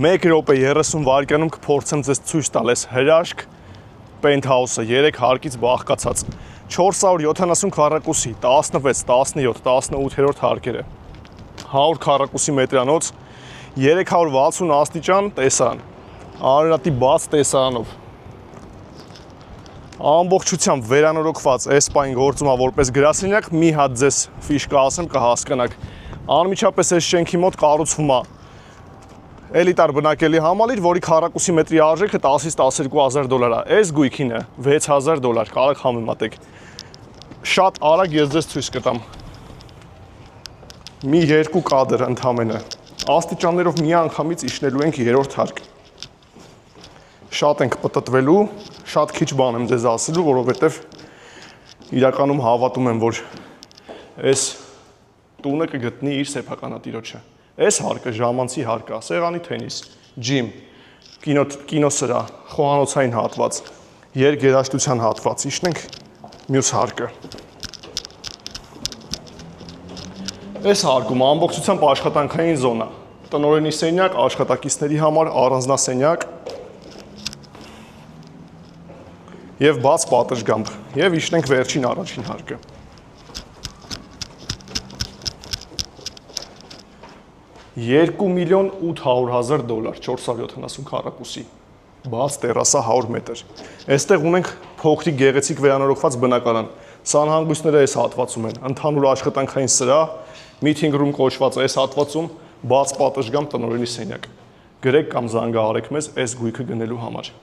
1 րոպե 30 վայրկյանում կփորձեմ ձեզ ցույց տալ այս հրաշք Penthouse-ը 3 հարկից բաղկացած 470 քառակուսի 16, 17, 18-րդ հարկերը 100 քառակուսի մետրանոց 360 աստիճան տեսարան Արարատի բաց տեսարանով ամբողջությամբ վերանորոգված այս պայն գործում է որպես գրասենյակ մի հատ ձեզ ֆիշկա ասեմ կհասկանաք անմիջապես այս շենքի մոտ կառուցվում է էլիտար բնակելի համալիր, որի քառակուսի մետրի արժեքը 10-ից 12,000 դոլար է։ Այս գույքինը $6,000 կարող համեմատեք։ Շատ արագ ես ձեզ ցույց կտամ։ Մի երկու կադր ընդամենը։ Աստիճաններով մի անգամից իջնելու ենք 3-րդ հարկ։ Շատ ենք պտտվելու, շատ քիչ բան եմ ձեզ ասելու, որովհետև իրականում հավատում եմ, որ այս տունը կգտնի իր սեփականատիրոջը։ Այս հարկը ժամանցի հարկ է, սեղանի թենիս, ջիմ, կինոսրահ, խոհանոցային հատված, երգերաշտության հատված, իջնենք մյուս հարկը։ Այս հարկում ամբողջությամբ աշխատանքային զոնա, տնօրենի սենյակ, աշխատակիցների համար առանձնասենյակ և բաց պատշգամբ, և իջնենք վերջին առաջին հարկը։ 2,800,000 դոլար, 470 քառակուսի, բաց տերասա 100 մետր։ Այստեղ ունենք փոքրիկ գեղեցիկ վերանորոգված բնակարան, սանհանգույցները այս հատվածում են, ընդհանուր աշխատանքային սրահ, meeting room կոչված այս հատվածում, բաց պատշգամբ տնօրենի սենյակ։ Գրեք կամ զանգահարեք մեզ այս գույքը գնելու համար։